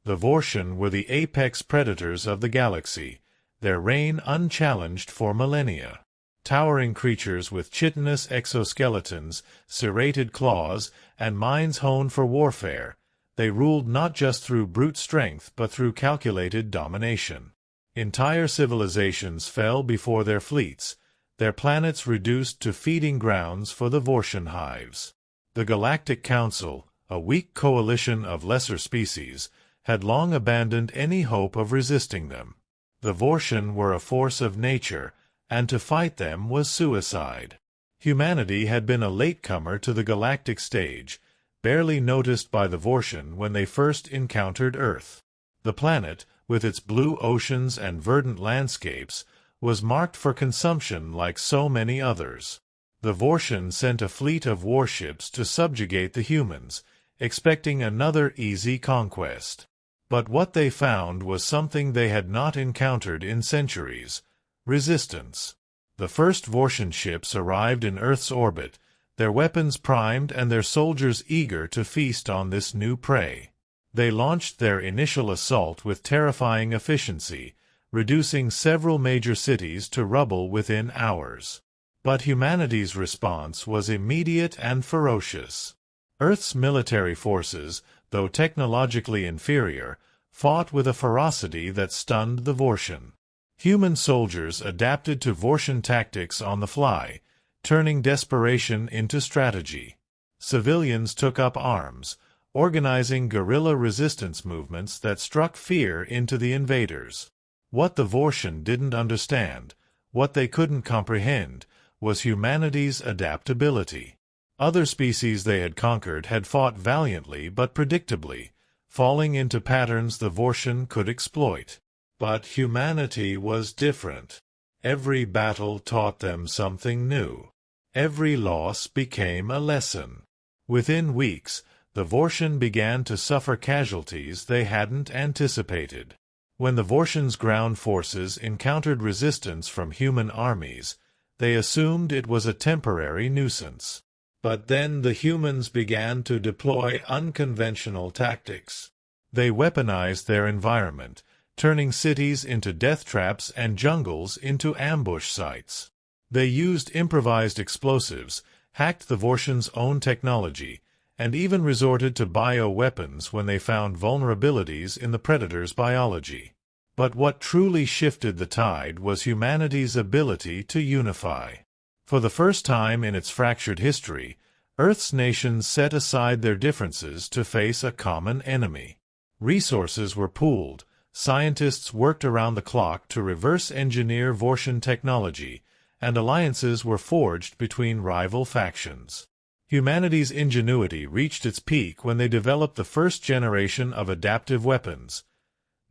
The Vorshan were the apex predators of the galaxy, their reign unchallenged for millennia. Towering creatures with chitinous exoskeletons, serrated claws, and minds honed for warfare, they ruled not just through brute strength but through calculated domination. Entire civilizations fell before their fleets, their planets reduced to feeding grounds for the Vorshan hives. The Galactic Council, a weak coalition of lesser species, had long abandoned any hope of resisting them. The Vorshan were a force of nature, and to fight them was suicide. Humanity had been a latecomer to the galactic stage, barely noticed by the Vorshan when they first encountered Earth. The planet, with its blue oceans and verdant landscapes, was marked for consumption like so many others. The Vorshan sent a fleet of warships to subjugate the humans, expecting another easy conquest. But what they found was something they had not encountered in centuries: resistance. The first Vorshan ships arrived in Earth's orbit, their weapons primed and their soldiers eager to feast on this new prey. They launched their initial assault with terrifying efficiency, reducing several major cities to rubble within hours. But humanity's response was immediate and ferocious. Earth's military forces, though technologically inferior, fought with a ferocity that stunned the Vorshan. Human soldiers adapted to Vorshan tactics on the fly, turning desperation into strategy. Civilians took up arms, organizing guerrilla resistance movements that struck fear into the invaders. What the Vorshan didn't understand, what they couldn't comprehend, was humanity's adaptability. Other species they had conquered had fought valiantly but predictably, falling into patterns the Vorshan could exploit. But humanity was different. Every battle taught them something new. Every loss became a lesson. Within weeks, the Vorshan began to suffer casualties they hadn't anticipated. When the Vorshan's ground forces encountered resistance from human armies, they assumed it was a temporary nuisance. But then the humans began to deploy unconventional tactics. They weaponized their environment, turning cities into death traps and jungles into ambush sites. They used improvised explosives, hacked the Vorshan's own technology, and even resorted to bioweapons when they found vulnerabilities in the predator's biology. But what truly shifted the tide was humanity's ability to unify. For the first time in its fractured history, Earth's nations set aside their differences to face a common enemy. Resources were pooled, scientists worked around the clock to reverse engineer Vorshan technology, and alliances were forged between rival factions. Humanity's ingenuity reached its peak when they developed the first generation of adaptive weapons,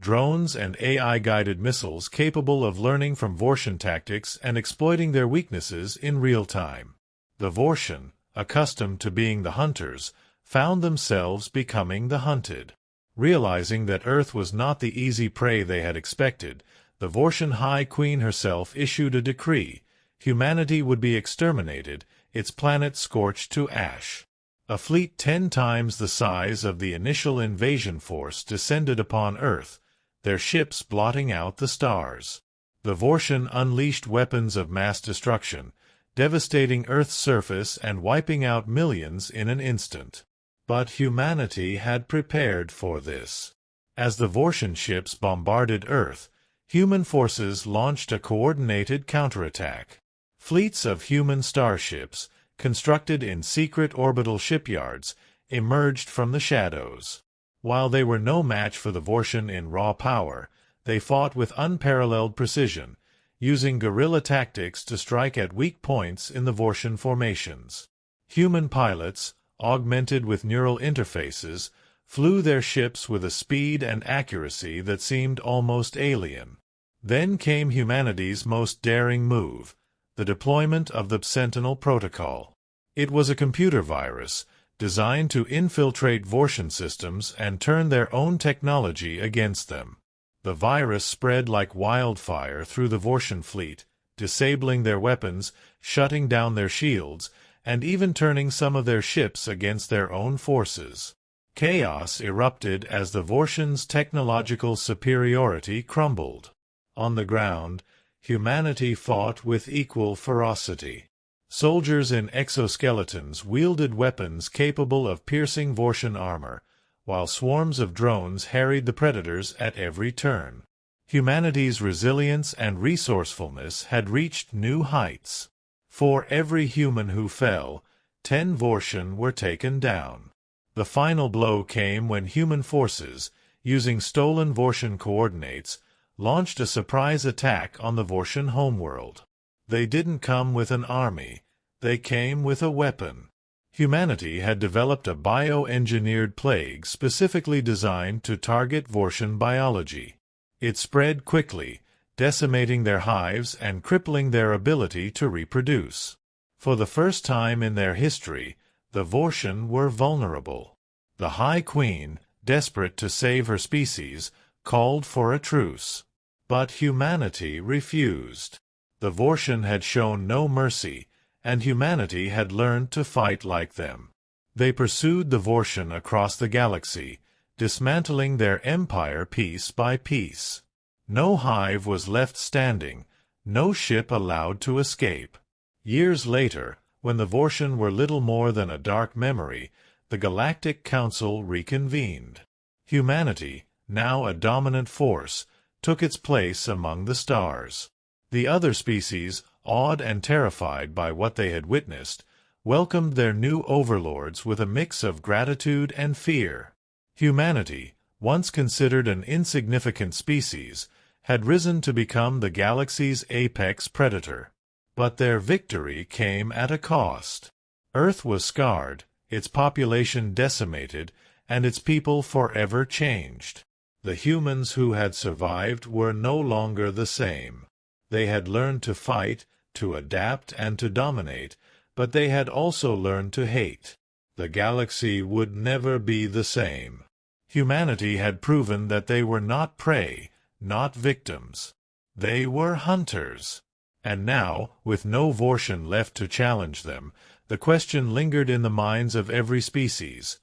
drones and AI-guided missiles capable of learning from Vorshan tactics and exploiting their weaknesses in real time. The Vorshan, accustomed to being the hunters, found themselves becoming the hunted. Realizing that Earth was not the easy prey they had expected, the Vorshan High Queen herself issued a decree: humanity would be exterminated, its planet scorched to ash. A fleet 10 times the size of the initial invasion force descended upon Earth, their ships blotting out the stars. The Vorshan unleashed weapons of mass destruction, devastating Earth's surface and wiping out millions in an instant. But humanity had prepared for this. As the Vorshan ships bombarded Earth, human forces launched a coordinated counterattack. Fleets of human starships, constructed in secret orbital shipyards, emerged from the shadows. While they were no match for the Vorshan in raw power, they fought with unparalleled precision, using guerrilla tactics to strike at weak points in the Vorshan formations. Human pilots, augmented with neural interfaces, flew their ships with a speed and accuracy that seemed almost alien. Then came humanity's most daring move: the deployment of the Sentinel Protocol. It was a computer virus, designed to infiltrate Vorshan systems and turn their own technology against them. The virus spread like wildfire through the Vorshan fleet, disabling their weapons, shutting down their shields, and even turning some of their ships against their own forces. Chaos erupted as the Vorshan's technological superiority crumbled. On the ground, humanity fought with equal ferocity. Soldiers in exoskeletons wielded weapons capable of piercing Vorshan armor, while swarms of drones harried the predators at every turn. Humanity's resilience and resourcefulness had reached new heights. For every human who fell, 10 Vorshan were taken down. The final blow came when human forces, using stolen Vorshan coordinates, launched a surprise attack on the Vorshan homeworld. They didn't come with an army, they came with a weapon. Humanity had developed a bioengineered plague specifically designed to target Vorshan biology. It spread quickly, decimating their hives and crippling their ability to reproduce. For the first time in their history, the Vorshan were vulnerable. The High Queen, desperate to save her species, called for a truce. But humanity refused. The Vorshan had shown no mercy, and humanity had learned to fight like them. They pursued the Vorshan across the galaxy, dismantling their empire piece by piece. No hive was left standing, no ship allowed to escape. Years later, when the Vorshan were little more than a dark memory, the Galactic Council reconvened. Humanity, now a dominant force, took its place among the stars. The other species, awed and terrified by what they had witnessed, welcomed their new overlords with a mix of gratitude and fear. Humanity, once considered an insignificant species, had risen to become the galaxy's apex predator. But their victory came at a cost. Earth was scarred, its population decimated, and its people forever changed. The humans who had survived were no longer the same. They had learned to fight, to adapt, and to dominate, but they had also learned to hate. The galaxy would never be the same. Humanity had proven that they were not prey, not victims. They were hunters. And now, with no Vorshan left to challenge them, the question lingered in the minds of every species.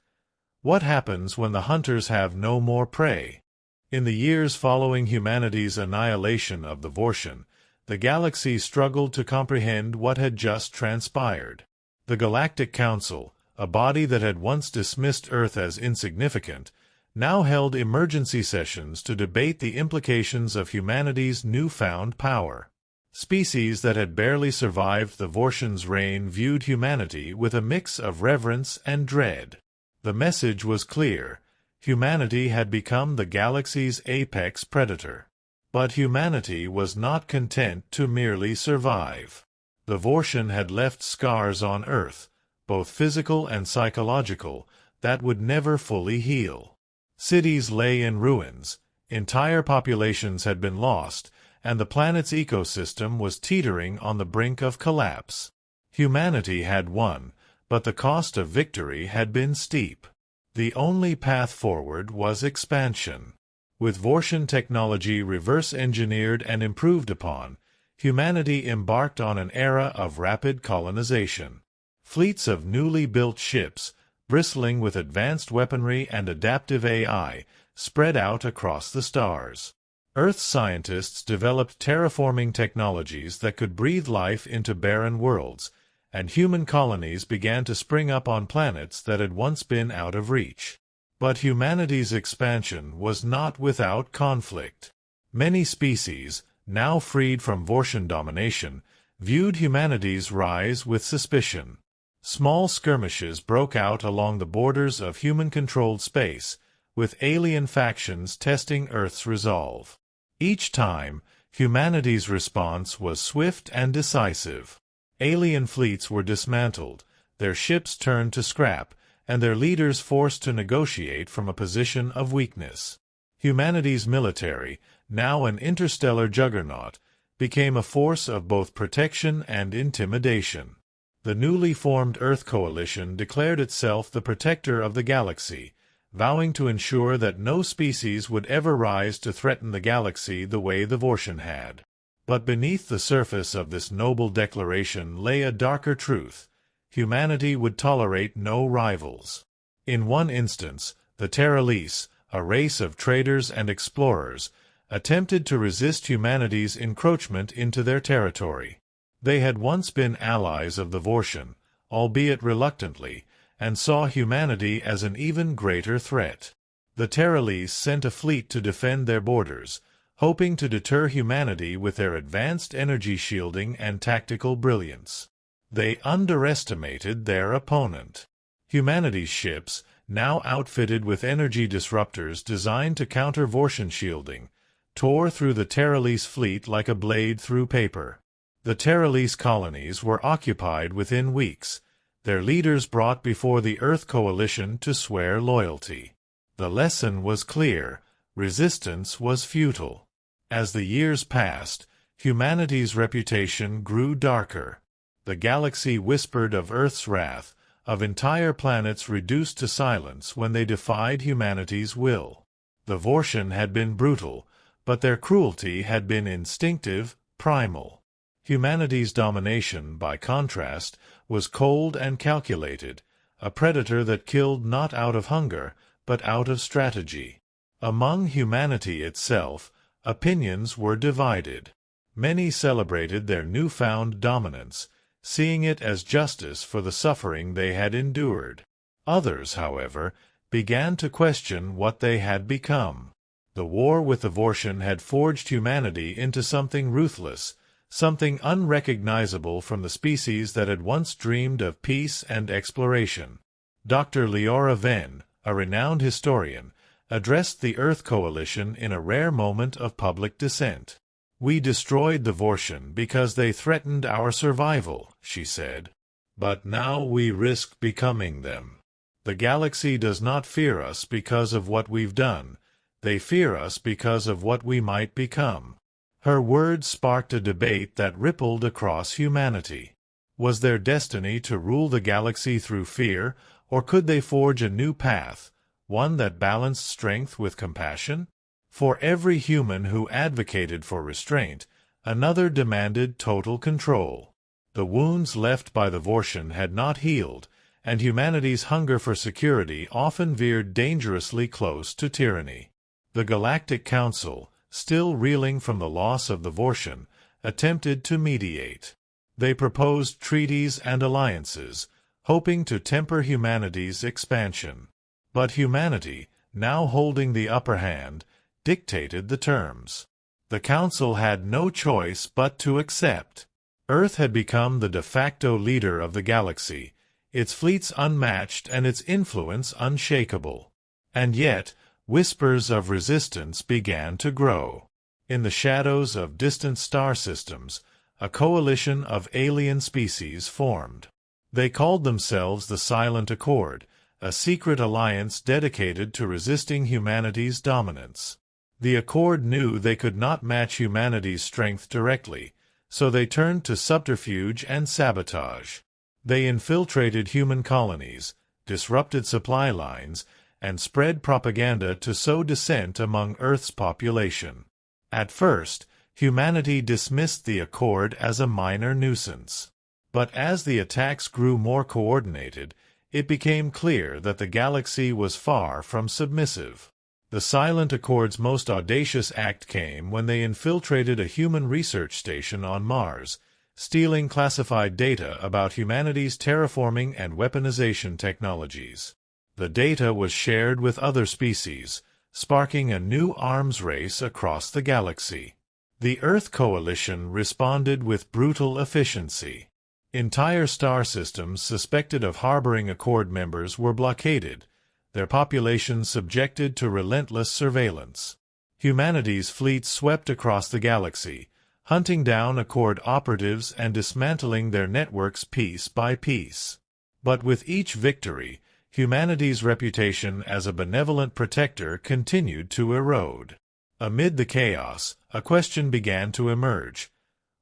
What happens when the hunters have no more prey? In the years following humanity's annihilation of the Vorshan, the galaxy struggled to comprehend what had just transpired. The Galactic Council, a body that had once dismissed Earth as insignificant, now held emergency sessions to debate the implications of humanity's newfound power. Species that had barely survived the Vorshan's reign viewed humanity with a mix of reverence and dread. The message was clear: humanity had become the galaxy's apex predator. But humanity was not content to merely survive. The Vorshan had left scars on Earth, both physical and psychological, that would never fully heal. Cities lay in ruins, entire populations had been lost, and the planet's ecosystem was teetering on the brink of collapse. Humanity had won, but the cost of victory had been steep. The only path forward was expansion. With Vorshan technology reverse-engineered and improved upon, humanity embarked on an era of rapid colonization. Fleets of newly built ships, bristling with advanced weaponry and adaptive AI, spread out across the stars. Earth scientists developed terraforming technologies that could breathe life into barren worlds, and human colonies began to spring up on planets that had once been out of reach. But humanity's expansion was not without conflict. Many species, now freed from Vorshan domination, viewed humanity's rise with suspicion. Small skirmishes broke out along the borders of human-controlled space, with alien factions testing Earth's resolve. Each time, humanity's response was swift and decisive. Alien fleets were dismantled, their ships turned to scrap, and their leaders forced to negotiate from a position of weakness. Humanity's military, now an interstellar juggernaut, became a force of both protection and intimidation. The newly formed Earth Coalition declared itself the protector of the galaxy, vowing to ensure that no species would ever rise to threaten the galaxy the way the Vorshan had. But beneath the surface of this noble declaration lay a darker truth: humanity would tolerate no rivals. In one instance, The Terralese, a race of traders and explorers, attempted to resist humanity's encroachment into their territory. They had once been allies of the Vorshan, albeit reluctantly, and saw humanity as an even greater threat. The Terralese sent a fleet to defend their borders, hoping to deter humanity with their advanced energy shielding and tactical brilliance. They underestimated their opponent. Humanity's ships, now outfitted with energy disruptors designed to counter Vorshan shielding, tore through the Terralese fleet like a blade through paper. The Terralese colonies were occupied within weeks, their leaders brought before the Earth Coalition to swear loyalty. The lesson was clear: resistance was futile. As the years passed, humanity's reputation grew darker. The galaxy whispered of Earth's wrath, of entire planets reduced to silence when they defied humanity's will. The Vorshan had been brutal, but their cruelty had been instinctive, primal. Humanity's domination, by contrast, was cold and calculated, a predator that killed not out of hunger, but out of strategy. Among humanity itself, opinions were divided. Many celebrated their newfound dominance, seeing it as justice for the suffering they had endured. Others, however, began to question what they had become. The war with the Vorshan had forged humanity into something ruthless, something unrecognizable from the species that had once dreamed of peace and exploration. Dr. Leora Venn, a renowned historian, addressed the Earth Coalition in a rare moment of public dissent. "We destroyed the Vorshan because they threatened our survival," she said. "But now we risk becoming them. The galaxy does not fear us because of what we've done. They fear us because of what we might become." Her words sparked a debate that rippled across humanity. Was their destiny to rule the galaxy through fear, or could they forge a new path, one that balanced strength with compassion? For every human who advocated for restraint, another demanded total control. The wounds left by the Vorshan had not healed, and humanity's hunger for security often veered dangerously close to tyranny. The Galactic Council, still reeling from the loss of the Vorshan, attempted to mediate. They proposed treaties and alliances, hoping to temper humanity's expansion. But humanity, now holding the upper hand, dictated the terms. The Council had no choice but to accept. Earth had become the de facto leader of the galaxy, its fleets unmatched and its influence unshakable. And yet, whispers of resistance began to grow. In the shadows of distant star systems, a coalition of alien species formed. They called themselves the Silent Accord, a secret alliance dedicated to resisting humanity's dominance. The Accord knew they could not match humanity's strength directly, so they turned to subterfuge and sabotage. They infiltrated human colonies, disrupted supply lines, and spread propaganda to sow dissent among Earth's population. At first, humanity dismissed the Accord as a minor nuisance. But as the attacks grew more coordinated, it became clear that the galaxy was far from submissive. The Silent Accord's most audacious act came when they infiltrated a human research station on Mars, stealing classified data about humanity's terraforming and weaponization technologies. The data was shared with other species, sparking a new arms race across the galaxy. The Earth Coalition responded with brutal efficiency. Entire star systems suspected of harboring Accord members were blockaded, their populations subjected to relentless surveillance. Humanity's fleets swept across the galaxy, hunting down Accord operatives and dismantling their networks piece by piece. But with each victory, humanity's reputation as a benevolent protector continued to erode. Amid the chaos, a question began to emerge.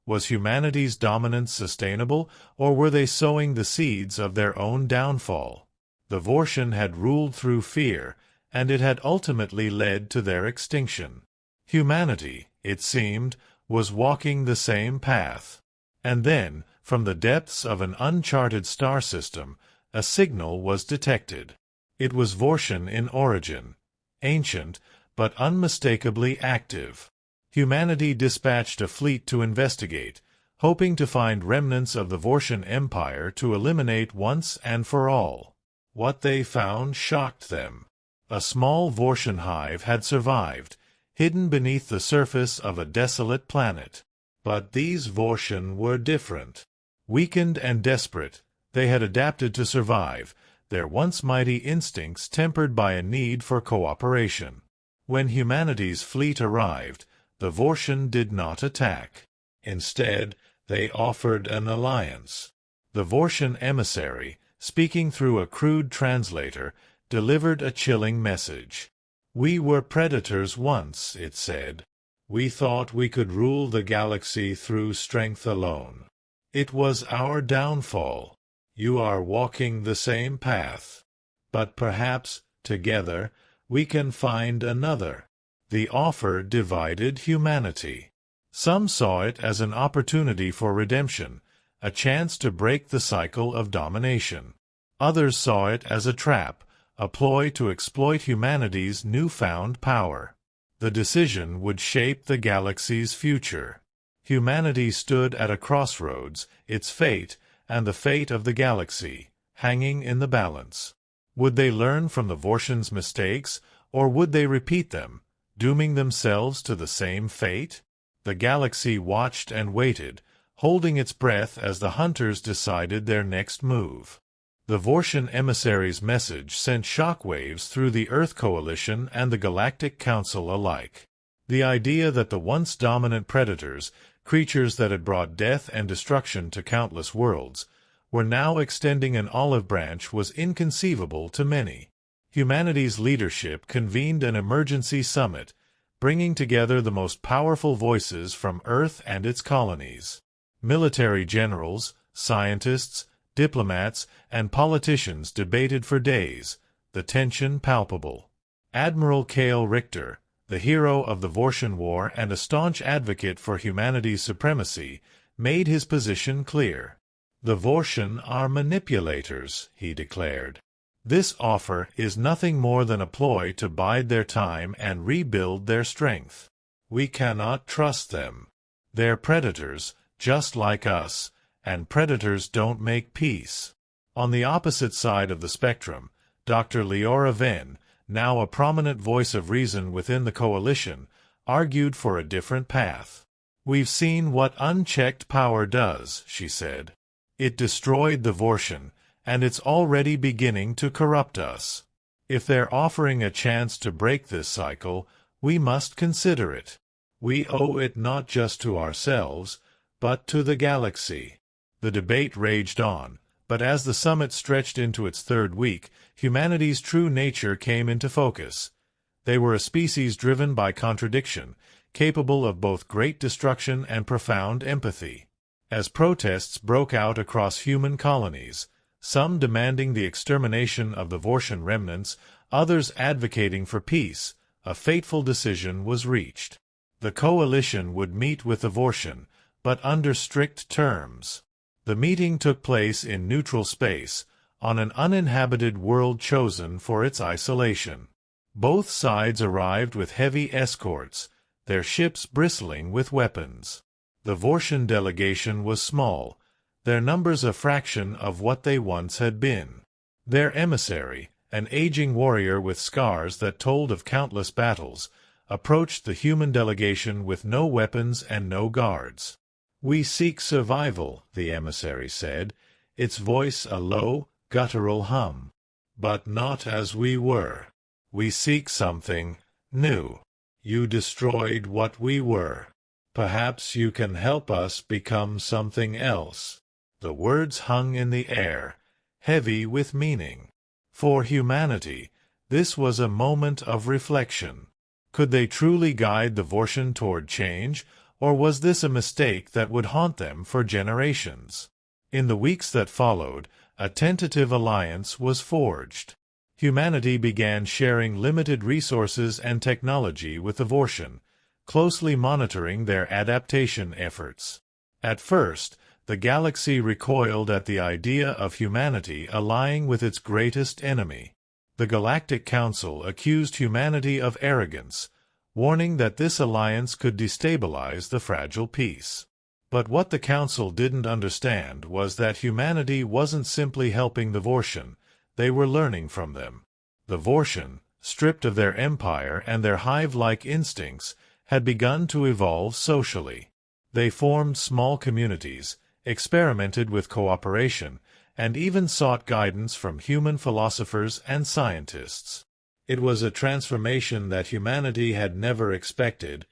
Was humanity's dominance sustainable, or were they sowing the seeds of their own downfall? The Vorshan had ruled through fear, and it had ultimately led to their extinction. Humanity, it seemed, was walking the same path. And then, from the depths of an uncharted star system, a signal was detected. It was Vorshan in origin, ancient, but unmistakably active. Humanity dispatched a fleet to investigate, hoping to find remnants of the Vorshan Empire to eliminate once and for all. What they found shocked them. A small Vorshan hive had survived, hidden beneath the surface of a desolate planet. But these Vorshan were different. Weakened and desperate, they had adapted to survive, their once mighty instincts tempered by a need for cooperation. When humanity's fleet arrived, the Vorshan did not attack. Instead, they offered an alliance. The Vorshan emissary, speaking through a crude translator, delivered a chilling message. "We were predators once," it said. "We thought we could rule the galaxy through strength alone. It was our downfall. You are walking the same path. But perhaps, together, we can find another." The offer divided humanity. Some saw it as an opportunity for redemption, a chance to break the cycle of domination. Others saw it as a trap, a ploy to exploit humanity's newfound power. The decision would shape the galaxy's future. Humanity stood at a crossroads, its fate, and the fate of the galaxy, hanging in the balance. Would they learn from the Vorshan's mistakes, or would they repeat them, dooming themselves to the same fate? The galaxy watched and waited, holding its breath as the hunters decided their next move. The Vorshan emissary's message sent shockwaves through the Earth Coalition and the Galactic Council alike. The idea that the once dominant predators, creatures that had brought death and destruction to countless worlds, were now extending an olive branch was inconceivable to many. Humanity's leadership convened an emergency summit, bringing together the most powerful voices from Earth and its colonies. Military generals, scientists, diplomats, and politicians debated for days, the tension palpable. Admiral Cale Richter, the hero of the Vorshan War and a staunch advocate for humanity's supremacy, made his position clear. "The Vorshan are manipulators," he declared. "This offer is nothing more than a ploy to bide their time and rebuild their strength. We cannot trust them. They're predators, just like us, and predators don't make peace." On the opposite side of the spectrum, Dr. Leora Venn, now a prominent voice of reason within the coalition, argued for a different path. "We've seen what unchecked power does," she said. "It destroyed the Vorshan, and it's already beginning to corrupt us. If they're offering a chance to break this cycle, we must consider it. We owe it not just to ourselves, but to the galaxy." The debate raged on, but as the summit stretched into its third week, humanity's true nature came into focus. They were a species driven by contradiction, capable of both great destruction and profound empathy. As protests broke out across human colonies, some demanding the extermination of the Vorshan remnants, others advocating for peace, a fateful decision was reached. The coalition would meet with the Vorshan, but under strict terms. The meeting took place in neutral space, on an uninhabited world chosen for its isolation. Both sides arrived with heavy escorts, their ships bristling with weapons. The Vorshan delegation was small, their numbers a fraction of what they once had been. Their emissary, an aging warrior with scars that told of countless battles, approached the human delegation with no weapons and no guards. "We seek survival," the emissary said, its voice a low, guttural hum. "But not as we were. We seek something new. You destroyed what we were. Perhaps you can help us become something else." The words hung in the air, heavy with meaning. For humanity, this was a moment of reflection. Could they truly guide the Vorshan toward change, or was this a mistake that would haunt them for generations? In the weeks that followed, a tentative alliance was forged. Humanity began sharing limited resources and technology with the Vorshan, closely monitoring their adaptation efforts. At first, the galaxy recoiled at the idea of humanity allying with its greatest enemy. The Galactic Council accused humanity of arrogance, warning that this alliance could destabilize the fragile peace. But what the Council didn't understand was that humanity wasn't simply helping the Vorshan, they were learning from them. The Vorshan, stripped of their empire and their hive-like instincts, had begun to evolve socially. They formed small communities, experimented with cooperation, and even sought guidance from human philosophers and scientists. It was a transformation that humanity had never expected,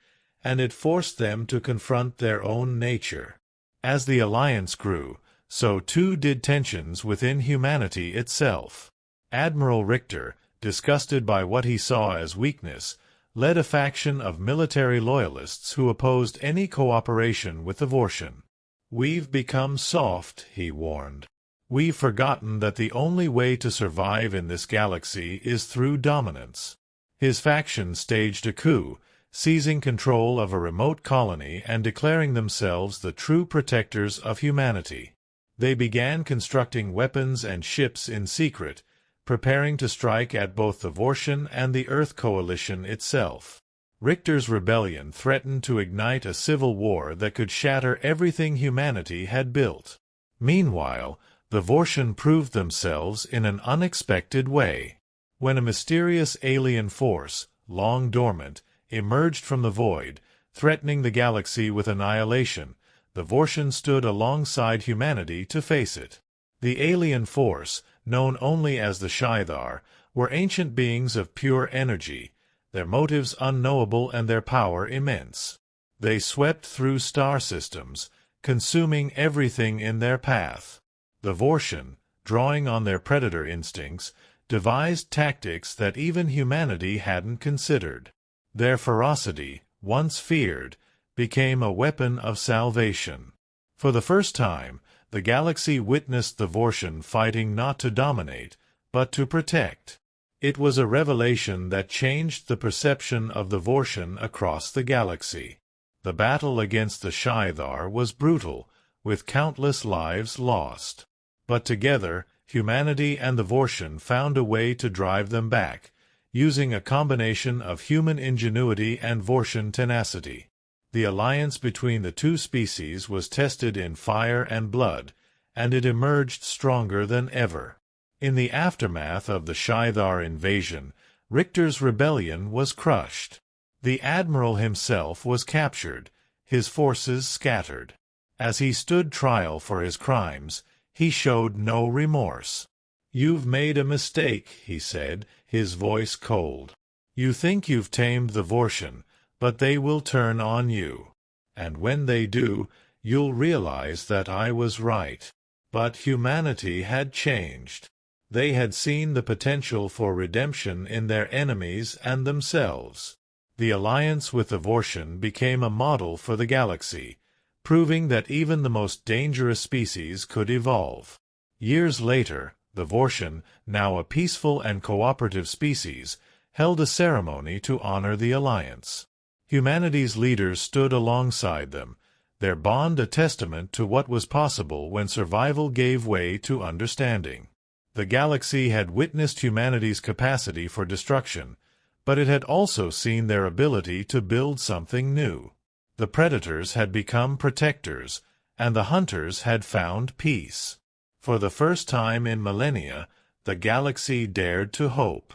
and it forced them to confront their own nature. As the alliance grew, so too did tensions within humanity itself. Admiral Richter, disgusted by what he saw as weakness, led a faction of military loyalists who opposed any cooperation with the Vorshan. "We've become soft," he warned. "We've forgotten that the only way to survive in this galaxy is through dominance." His faction staged a coup, seizing control of a remote colony and declaring themselves the true protectors of humanity. They began constructing weapons and ships in secret, preparing to strike at both the Vorshan and the Earth Coalition itself. Richter's rebellion threatened to ignite a civil war that could shatter everything humanity had built. Meanwhile, the Vorshan proved themselves in an unexpected way. When a mysterious alien force, long dormant, emerged from the void, threatening the galaxy with annihilation, the Vorshan stood alongside humanity to face it. The alien force, known only as the Sci-Fi, were ancient beings of pure energy, their motives unknowable and their power immense. They swept through star systems, consuming everything in their path. The Vorshan, drawing on their predator instincts, devised tactics that even humanity hadn't considered. Their ferocity, once feared, became a weapon of salvation. For the first time, the galaxy witnessed the Vorshan fighting not to dominate, but to protect. It was a revelation that changed the perception of the Vorshan across the galaxy. The battle against the Sci-Fi was brutal, with countless lives lost. But together, humanity and the Vorshan found a way to drive them back, using a combination of human ingenuity and Vorshan tenacity. The alliance between the two species was tested in fire and blood, and it emerged stronger than ever. In the aftermath of the Sci-Fi invasion, Richter's rebellion was crushed. The admiral himself was captured, his forces scattered. As he stood trial for his crimes, he showed no remorse. "You've made a mistake," he said, his voice cold. "You think you've tamed the Vorshan, but they will turn on you. And when they do, you'll realize that I was right." But humanity had changed. They had seen the potential for redemption in their enemies and themselves. The alliance with the Vorshan became a model for the galaxy, proving that even the most dangerous species could evolve. Years later, the Vorshan, now a peaceful and cooperative species, held a ceremony to honor the alliance. Humanity's leaders stood alongside them, their bond a testament to what was possible when survival gave way to understanding. The galaxy had witnessed humanity's capacity for destruction, but it had also seen their ability to build something new. The predators had become protectors, and the hunters had found peace. For the first time in millennia, the galaxy dared to hope.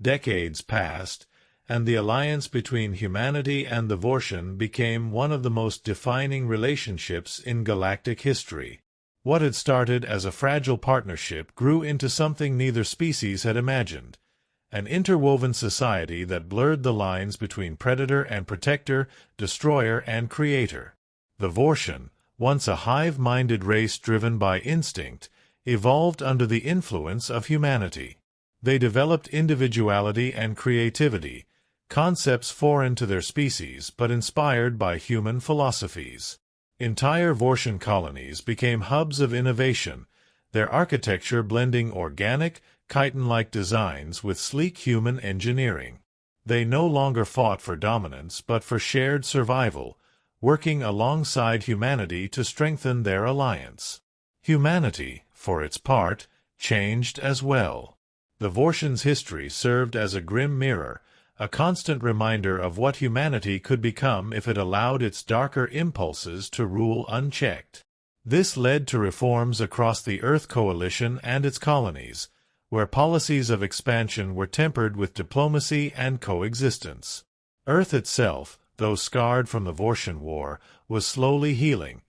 Decades passed, and the alliance between humanity and the Vorshan became one of the most defining relationships in galactic history. What had started as a fragile partnership grew into something neither species had imagined, an interwoven society that blurred the lines between predator and protector, destroyer and creator. The Vorshan, once a hive-minded race driven by instinct, evolved under the influence of humanity. They developed individuality and creativity, concepts foreign to their species but inspired by human philosophies. Entire Vorshan colonies became hubs of innovation, their architecture blending organic, chitin-like designs with sleek human engineering. They no longer fought for dominance but for shared survival, working alongside humanity to strengthen their alliance. Humanity, for its part, changed as well. The Vorshan's history served as a grim mirror, a constant reminder of what humanity could become if it allowed its darker impulses to rule unchecked. This led to reforms across the Earth Coalition and its colonies, where policies of expansion were tempered with diplomacy and coexistence. Earth itself, though scarred from the Vorshan War, was slowly healing,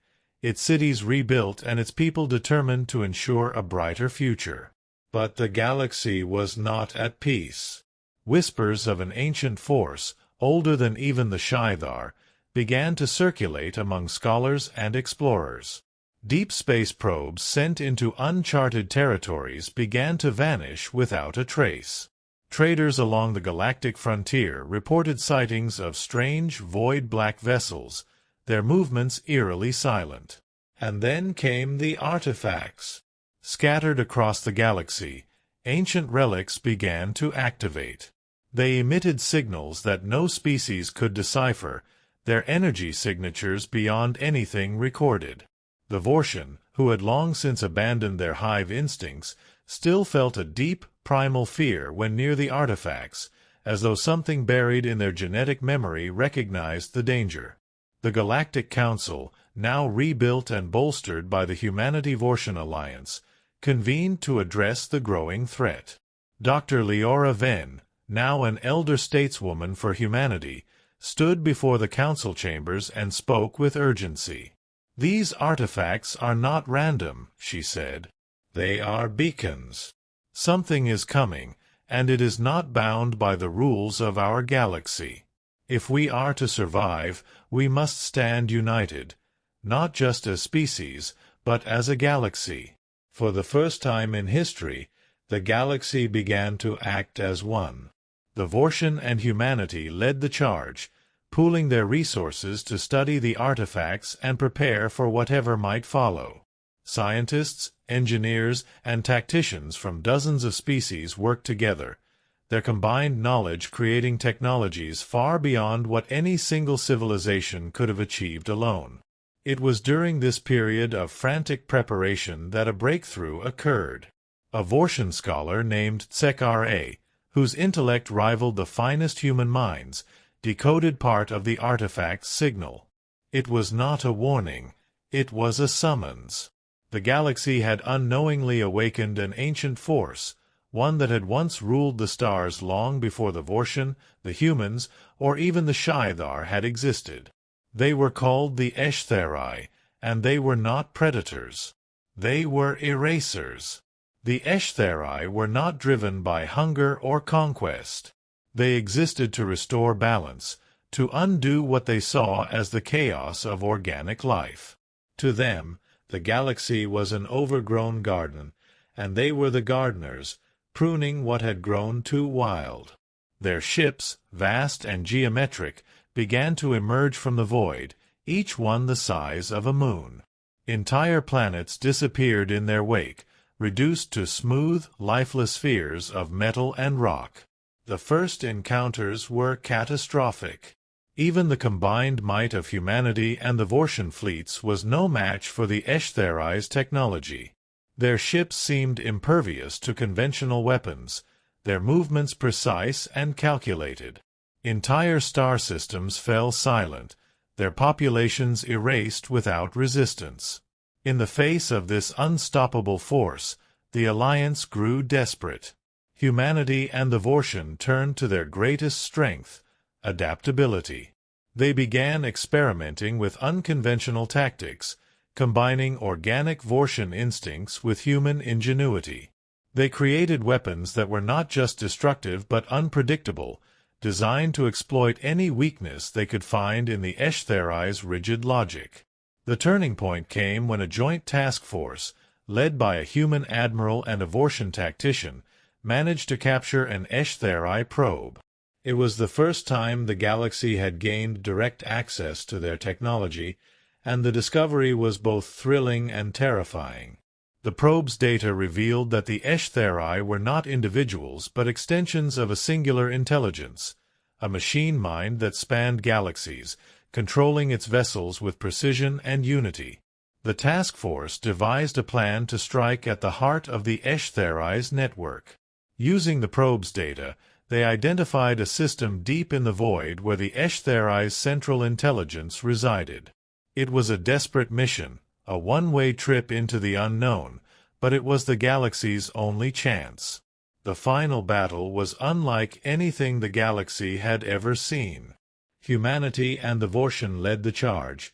its cities rebuilt and its people determined to ensure a brighter future. But the galaxy was not at peace. Whispers of an ancient force, older than even the Sci-Fi, began to circulate among scholars and explorers. Deep space probes sent into uncharted territories began to vanish without a trace. Traders along the galactic frontier reported sightings of strange, void-black vessels, their movements eerily silent. And then came the artifacts. Scattered across the galaxy, ancient relics began to activate. They emitted signals that no species could decipher, their energy signatures beyond anything recorded. The Vorshan, who had long since abandoned their hive instincts, still felt a deep, primal fear when near the artifacts, as though something buried in their genetic memory recognized the danger. The Galactic Council, now rebuilt and bolstered by the Humanity-Vorshan Alliance, convened to address the growing threat. Dr. Leora Venn, now an elder stateswoman for humanity, stood before the council chambers and spoke with urgency. "These artifacts are not random," she said. "They are beacons. Something is coming, and it is not bound by the rules of our galaxy. If we are to survive, we must stand united, not just as species, but as a galaxy." For the first time in history, the galaxy began to act as one. The Vorshan and humanity led the charge, pooling their resources to study the artifacts and prepare for whatever might follow. Scientists, engineers, and tacticians from dozens of species worked together, their combined knowledge creating technologies far beyond what any single civilization could have achieved alone. It was during this period of frantic preparation that a breakthrough occurred. A Vorshan scholar named Tsek-Ra, whose intellect rivaled the finest human minds, decoded part of the artifact's signal. It was not a warning, it was a summons. The galaxy had unknowingly awakened an ancient force, one that had once ruled the stars long before the Vorshan, the humans, or even the Sci-Fi had existed. They were called the Eshtherai, and they were not predators. They were erasers. The Eshtherai were not driven by hunger or conquest. They existed to restore balance, to undo what they saw as the chaos of organic life. To them, the galaxy was an overgrown garden, and they were the gardeners, pruning what had grown too wild. Their ships, vast and geometric, began to emerge from the void, each one the size of a moon. Entire planets disappeared in their wake, reduced to smooth, lifeless spheres of metal and rock. The first encounters were catastrophic. Even the combined might of humanity and the Vorshan fleets was no match for the Eshtherais' technology. Their ships seemed impervious to conventional weapons, their movements precise and calculated. Entire star systems fell silent, their populations erased without resistance. In the face of this unstoppable force, the Alliance grew desperate. Humanity and the Vorshan turned to their greatest strength, adaptability. They began experimenting with unconventional tactics, combining organic Vorshan instincts with human ingenuity. They created weapons that were not just destructive but unpredictable, designed to exploit any weakness they could find in the Eshtherais' rigid logic. The turning point came when a joint task force, led by a human admiral and a Vorshan tactician, managed to capture an Eshtherai probe. It was the first time the galaxy had gained direct access to their technology, and the discovery was both thrilling and terrifying. The probe's data revealed that the Eshtherai were not individuals but extensions of a singular intelligence, a machine mind that spanned galaxies, controlling its vessels with precision and unity. The task force devised a plan to strike at the heart of the Eshtherais' network. Using the probe's data, they identified a system deep in the void where the Eshtheri's central intelligence resided. It was a desperate mission, a one-way trip into the unknown, but it was the galaxy's only chance. The final battle was unlike anything the galaxy had ever seen. Humanity and the Vorshan led the charge,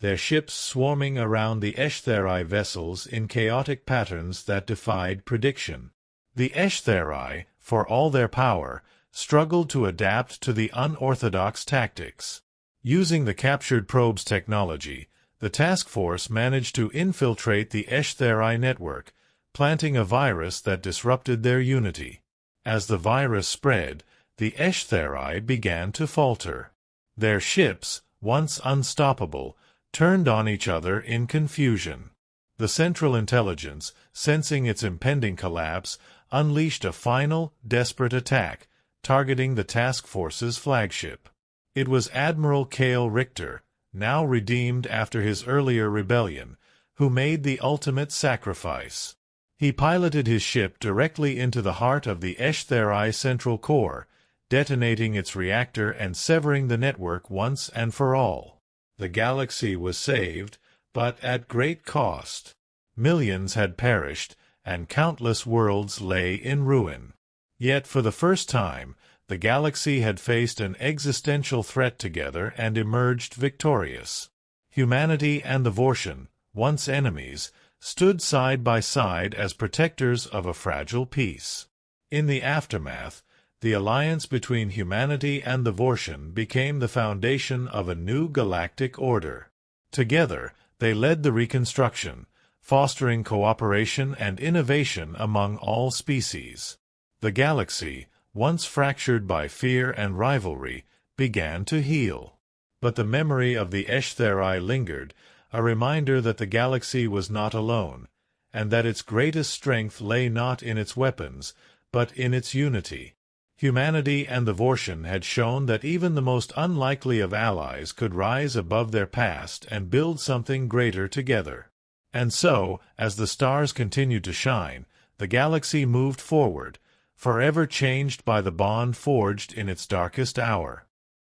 their ships swarming around the Eshtheri vessels in chaotic patterns that defied prediction. The Eshtheri, for all their power, struggled to adapt to the unorthodox tactics. Using the captured probe's technology, the task force managed to infiltrate the Eshtheri network, planting a virus that disrupted their unity. As the virus spread, the Eshtheri began to falter. Their ships, once unstoppable, turned on each other in confusion. The Central Intelligence, sensing its impending collapse, unleashed a final, desperate attack, targeting the task force's flagship. It was Admiral Cale Richter, now redeemed after his earlier rebellion, who made the ultimate sacrifice. He piloted his ship directly into the heart of the Eshtheri central core, detonating its reactor and severing the network once and for all. The galaxy was saved, but at great cost. Millions had perished, and countless worlds lay in ruin. Yet for the first time, the galaxy had faced an existential threat together and emerged victorious. Humanity and the Vorshan, once enemies, stood side by side as protectors of a fragile peace. In the aftermath, the alliance between humanity and the Vorshan became the foundation of a new galactic order. Together, they led the reconstruction, fostering cooperation and innovation among all species. The galaxy, once fractured by fear and rivalry, began to heal. But the memory of the Eshtheri lingered, a reminder that the galaxy was not alone, and that its greatest strength lay not in its weapons, but in its unity. Humanity and the Vorshan had shown that even the most unlikely of allies could rise above their past and build something greater together. And so, as the stars continued to shine, the galaxy moved forward, forever changed by the bond forged in its darkest hour.